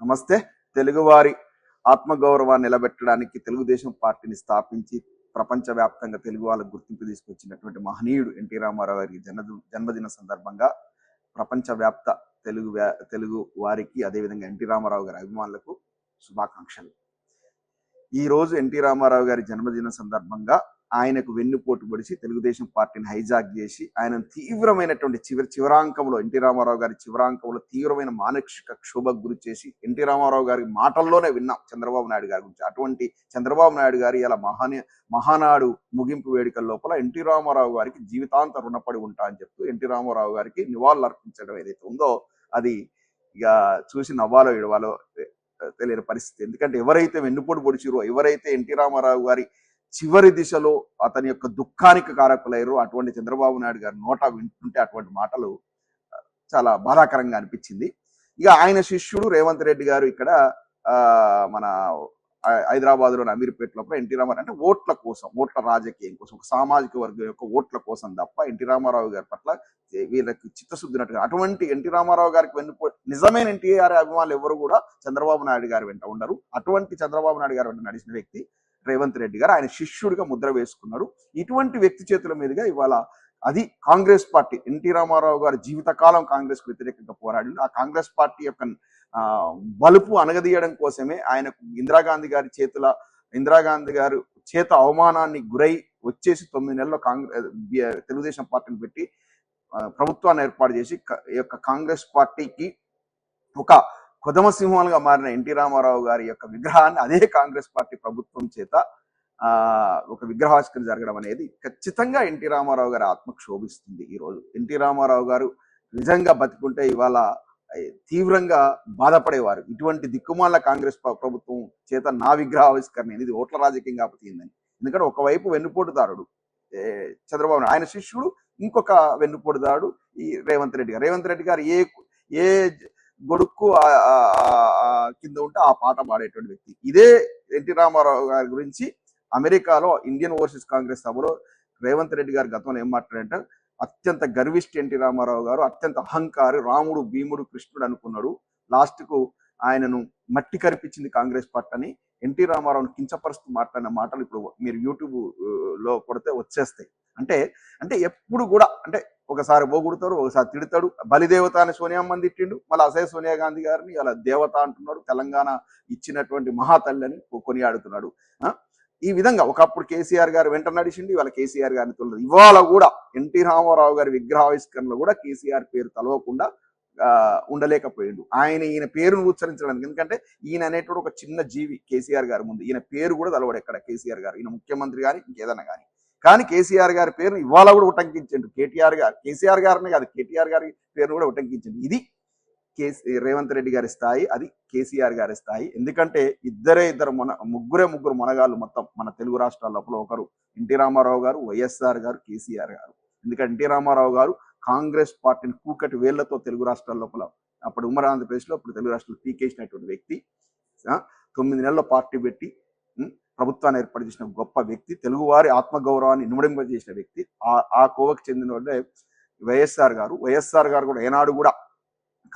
నమస్తే. తెలుగువారి ఆత్మగౌరవాన్ని నిలబెట్టడానికి తెలుగుదేశం పార్టీని స్థాపించి ప్రపంచవ్యాప్తంగా తెలుగు వాళ్ళకు గుర్తింపు తీసుకొచ్చినటువంటి మహనీయుడు ఎన్టీ రామారావు గారి జన్మదిన సందర్భంగా ప్రపంచవ్యాప్త తెలుగు వారికి అదేవిధంగా ఎన్టీ రామారావు గారి అభిమానులకు శుభాకాంక్షలు. ఈ రోజు ఎన్టీ రామారావు గారి జన్మదిన సందర్భంగా ఆయనకు వెన్నుపోటు పొడిచి తెలుగుదేశం పార్టీని హైజాక్ చేసి ఆయన తీవ్రమైనటువంటి చివరాంకంలో ఎన్టీ రామారావు గారి చివరాంకంలో తీవ్రమైన మానసిక క్షోభకు గురి చేసి ఎన్టీ రామారావు గారి మాటల్లోనే విన్నాం చంద్రబాబు నాయుడు గారి గురించి. అటువంటి చంద్రబాబు నాయుడు గారి ఇలా మహానాడు ముగింపు వేడుకల లోపల ఎన్టీ రామారావు గారికి జీవితాంత రుణపడి ఉంటా అని చెప్తూ ఎన్టీ రామారావు గారికి నివాళులు అర్పించడం ఏదైతే ఉందో అది ఇక చూసి నవ్వాలో ఏడవాలో తెలియని పరిస్థితి. ఎందుకంటే ఎవరైతే వెన్నుపోటు పొడిచిరో, ఎవరైతే ఎన్టీ రామారావు గారి చివరి దిశలో అతని యొక్క దుఃఖానికి కారకులయ్యారో అటువంటి చంద్రబాబు నాయుడు గారి నోట వింటుంటే అటువంటి మాటలు చాలా బాధాకరంగా అనిపించింది. ఇక ఆయన శిష్యుడు రేవంత్ రెడ్డి గారు ఇక్కడ మన హైదరాబాద్లోని అమీర్పేట లోపల ఎన్టీ రామారావు అంటే ఓట్ల కోసం, ఓట్ల రాజకీయం కోసం, ఒక సామాజిక వర్గం యొక్క ఓట్ల కోసం తప్ప ఎన్టీ రామారావు గారి పట్ల వీళ్ళకి చిత్తశుద్ధినట్టుగా అటువంటి ఎన్టీ రామారావు గారికి నిజమైన ఎన్టీఆర్ అభిమానులు ఎవరు కూడా చంద్రబాబు నాయుడు గారి వెంట ఉండరు. అటువంటి చంద్రబాబు నాయుడు గారి వెంట నడిచిన వ్యక్తి రేవంత్ రెడ్డి గారు ఆయన శిష్యుడిగా ముద్ర వేసుకున్నాడు. ఇటువంటి వ్యక్తి చేతుల మీదుగా ఇవాళ అది కాంగ్రెస్ పార్టీ, ఎన్టీ రామారావు గారు జీవితకాలం కాంగ్రెస్ కు వ్యతిరేకంగా పోరాడి ఆ కాంగ్రెస్ పార్టీ యొక్క బలుపు అనగదీయడం కోసమే ఆయనకు ఇందిరాగాంధీ గారు చేత అవమానాన్ని గురై వచ్చేసి 9 నెలల్లో తెలుగుదేశం పార్టీని పెట్టి ప్రభుత్వాన్ని ఏర్పాటు చేసి ఈ యొక్క కాంగ్రెస్ పార్టీకి ఒక కొదమసింహాలుగా మారిన ఎన్టీ రామారావు గారి యొక్క విగ్రహాన్ని అదే కాంగ్రెస్ పార్టీ ప్రభుత్వం చేత ఒక విగ్రహావిష్కరణ జరగడం అనేది ఖచ్చితంగా ఎన్టీ రామారావు గారి ఆత్మకు శోభిస్తుంది. ఈరోజు ఎన్టీ రామారావు గారు నిజంగా బతికుంటే ఇవాళ తీవ్రంగా బాధపడేవారు. ఇటువంటి దిక్కుమాల కాంగ్రెస్ ప్రభుత్వం చేత నా విగ్రహావిష్కరణ ఇది ఓట్ల రాజకీయం కాకపోతుందని. ఎందుకంటే ఒకవైపు వెన్నుపోటుదారుడు చంద్రబాబు నాయుడు, ఆయన శిష్యుడు ఇంకొక వెన్నుపోటుదారుడు ఈ రేవంత్ రెడ్డి గారు ఏ గొడుక్కు కింద ఉంటే ఆ పాట పాడేటువంటి వ్యక్తి. ఇదే ఎన్టీ రామారావు గారి గురించి అమెరికాలో ఇండియన్ ఓవర్సీస్ కాంగ్రెస్ సభలో రేవంత్ రెడ్డి గారు గతంలో ఏం మాట్లాడంటే, అత్యంత గర్విష్టి ఎన్టీ రామారావు గారు, అత్యంత అహంకారి, రాముడు భీముడు కృష్ణుడు అనుకున్నాడు, లాస్ట్ కు ఆయనను మట్టి కరిపించింది కాంగ్రెస్ పార్టీ అని ఎన్టీ రామారావును కించపరుస్తూ మాట్లాడిన మాటలు ఇప్పుడు మీరు యూట్యూబ్ లో కొడితే వచ్చేస్తాయి. అంటే ఎప్పుడు కూడా అంటే ఒకసారి పోగొడతాడు, ఒకసారి తిడతాడు. బలిదేవత అని సోనియామ్మని తిట్టిండు, మళ్ళీ అసే సోనియా గాంధీ గారిని అలా దేవత అంటున్నాడు, తెలంగాణ ఇచ్చినటువంటి మహాతల్లి అని కొనియాడుతున్నాడు. ఈ విధంగా ఒకప్పుడు కేసీఆర్ గారు వెంట నడిచిండు, ఇవాళ కేసీఆర్ గారిని తొలదు. ఇవాళ కూడా ఎన్టీ రామారావు గారి విగ్రహావిష్కరణలో కూడా కేసీఆర్ పేరు తలవకుండా ఉండలేకపోయిండు. ఈయన పేరును ఉచ్చరించడానికి, ఎందుకంటే ఈయన అనేటువంటి ఒక చిన్న జీవి కేసీఆర్ గారి ముందు. ఈయన పేరు కూడా తలవడు ఎక్కడ కేసీఆర్ గారు, ఈయన ముఖ్యమంత్రి కానీ ఇంకేదన్నా కానీ కేసీఆర్ గారి పేరును ఇవాళ కూడా ఉటంకించండు కేసీఆర్ గారిని కాదు, కేటీఆర్ గారి పేరును కూడా ఉటంకించండి. ఇది రేవంత్ రెడ్డి గారి స్థాయి, అది కేసీఆర్ గారి స్థాయి. ఎందుకంటే ముగ్గురు మొనగాళ్ళు మొత్తం మన తెలుగు రాష్ట్రాల లోపల. ఒకరు ఎన్టీ రామారావు గారు, వైఎస్ఆర్ గారు, కేసీఆర్ గారు. ఎందుకంటే ఎన్టీ రామారావు గారు కాంగ్రెస్ పార్టీని కూకటి వేళ్లతో తెలుగు రాష్ట్రాల లోపల, అప్పుడు ఉమ్మడి ఆంధ్రప్రదేశ్లో అప్పుడు తెలుగు రాష్ట్రాలు పీకేసినటువంటి వ్యక్తి, 9 నెలల పార్టీ పెట్టి ప్రభుత్వాన్ని ఏర్పాటు చేసిన గొప్ప వ్యక్తి, తెలుగువారి ఆత్మగౌరవాన్ని ఇనుమడింపజేసిన వ్యక్తి. ఆ కోవకు చెందిన వాళ్ళే వైఎస్ఆర్ గారు కూడా ఏనాడు కూడా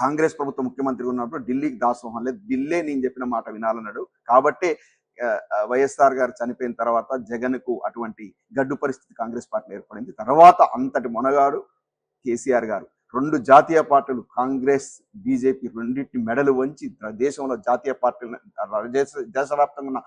కాంగ్రెస్ ప్రభుత్వ ముఖ్యమంత్రి ఉన్నప్పుడు ఢిల్లీకి దాసోహం లేదు, ఢిల్లీ నేను చెప్పిన మాట వినాలన్నాడు. కాబట్టి వైఎస్ఆర్ గారు చనిపోయిన తర్వాత జగన్ కు అటువంటి గడ్డు పరిస్థితి కాంగ్రెస్ పార్టీలో ఏర్పడింది. తర్వాత అంతటి మొనగాడు కేసీఆర్ గారు. 2 జాతీయ పార్టీలు కాంగ్రెస్ బీజేపీ రెండింటిని మెడలు వంచి దేశంలో జాతీయ పార్టీలు దేశవ్యాప్తంగా ఉన్న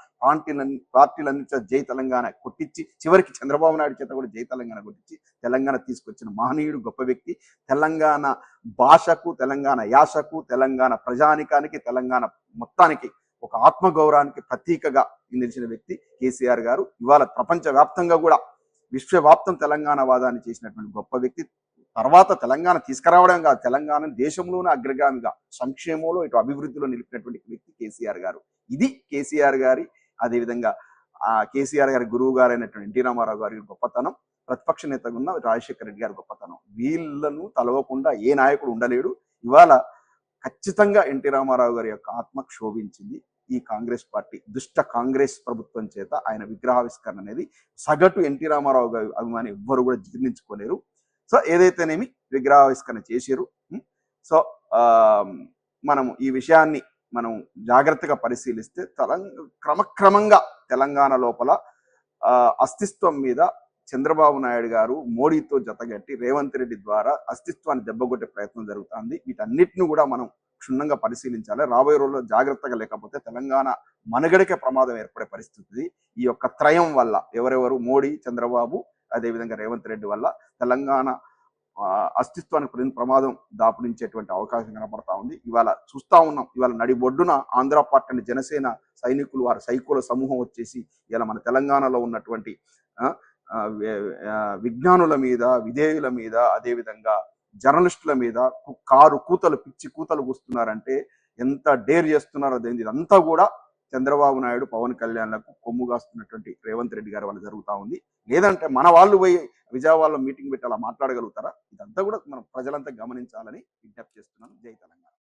పార్టీలన్నీ జై తెలంగాణ కొట్టించి చివరికి చంద్రబాబు నాయుడు చేత కూడా జై తెలంగాణ కొట్టించి తెలంగాణ తీసుకొచ్చిన మహనీయుడు గొప్ప వ్యక్తి. తెలంగాణ భాషకు, తెలంగాణ యాసకు, తెలంగాణ ప్రజానికానికి, తెలంగాణ మొత్తానికి ఒక ఆత్మగౌరవానికి ప్రతీకగా నిలిచిన వ్యక్తి కేసీఆర్ గారు. ఇవాళ ప్రపంచ వ్యాప్తంగా కూడా విశ్వవ్యాప్తం తెలంగాణ వాదాన్ని చేసినటువంటి గొప్ప వ్యక్తి. తర్వాత తెలంగాణ తీసుకురావడం కాదు, తెలంగాణ దేశంలోనే అగ్రగామిగా సంక్షేమంలో ఇటు అభివృద్ధిలో నిలిపినటువంటి వ్యక్తి కేసీఆర్ గారు. ఇది కేసీఆర్ గారి, అదేవిధంగా కేసీఆర్ గారి గురువు గారైనటువంటి ఎన్టీ రామారావు గారి గొప్పతనం, ప్రతిపక్ష నేతగా ఉన్న రాజశేఖర రెడ్డి గారి గొప్పతనం. వీళ్ళను తలవకుండా ఏ నాయకుడు ఉండలేడు. ఇవాళ ఖచ్చితంగా ఎన్టీ రామారావు గారి యొక్క ఆత్మ క్షోభించింది. ఈ కాంగ్రెస్ పార్టీ దుష్ట కాంగ్రెస్ ప్రభుత్వం చేత ఆయన విగ్రహావిష్కరణ అనేది సగటు ఎన్టీ రామారావు గారి అభిమాని ఎవ్వరు కూడా జీర్ణించుకోలేరు. సో ఏదైతేనేమి విగ్రహావిష్కరణ చేశారు. సో మనము ఈ విషయాన్ని మనం జాగ్రత్తగా పరిశీలిస్తే క్రమక్రమంగా తెలంగాణ లోపల అస్తిత్వం మీద చంద్రబాబు నాయుడు గారు మోడీతో జతగట్టి రేవంత్ రెడ్డి ద్వారా అస్తిత్వాన్ని దెబ్బగొట్టే ప్రయత్నం జరుగుతుంది. వీటన్నిటిని కూడా మనం క్షుణ్ణంగా పరిశీలించాలి. రాబోయే రోజుల్లో జాగ్రత్తగా లేకపోతే తెలంగాణ మనుగడకే ప్రమాదం ఏర్పడే పరిస్థితి. ఈ యొక్క త్రయం వల్ల ఎవరెవరు మోడీ, చంద్రబాబు, అదేవిధంగా రేవంత్ రెడ్డి వల్ల తెలంగాణ అస్తిత్వానికి ప్రమాదం దాపురించేటువంటి అవకాశం కనపడతా ఉంది. ఇవాళ చూస్తా ఉన్నాం, ఇవాళ నడిబొడ్డున ఆంధ్ర పార్టీ జనసేన సైనికులు వారి సైకుల సమూహం వచ్చేసి ఇలా మన తెలంగాణలో ఉన్నటువంటి విజ్ఞానుల మీద, విధేయుల మీద, అదేవిధంగా జర్నలిస్టుల మీద పిచ్చి కూతలు కూస్తున్నారంటే ఎంత డేర్ చేస్తున్నారో తెలియదు. ఇదంతా కూడా చంద్రబాబు నాయుడు, పవన్ కళ్యాణ్లకు కొమ్ము కాస్తున్నటువంటి రేవంత్ రెడ్డి గారి వల్ల జరుగుతూ ఉంది. లేదంటే మన వాళ్ళు పోయి విజయవాడలో మీటింగ్ పెట్టి అలా మాట్లాడగలుగుతారా? ఇదంతా కూడా మనం ప్రజలంతా గమనించాలని విజ్ఞప్తి చేస్తున్నాను. జై తెలంగాణ.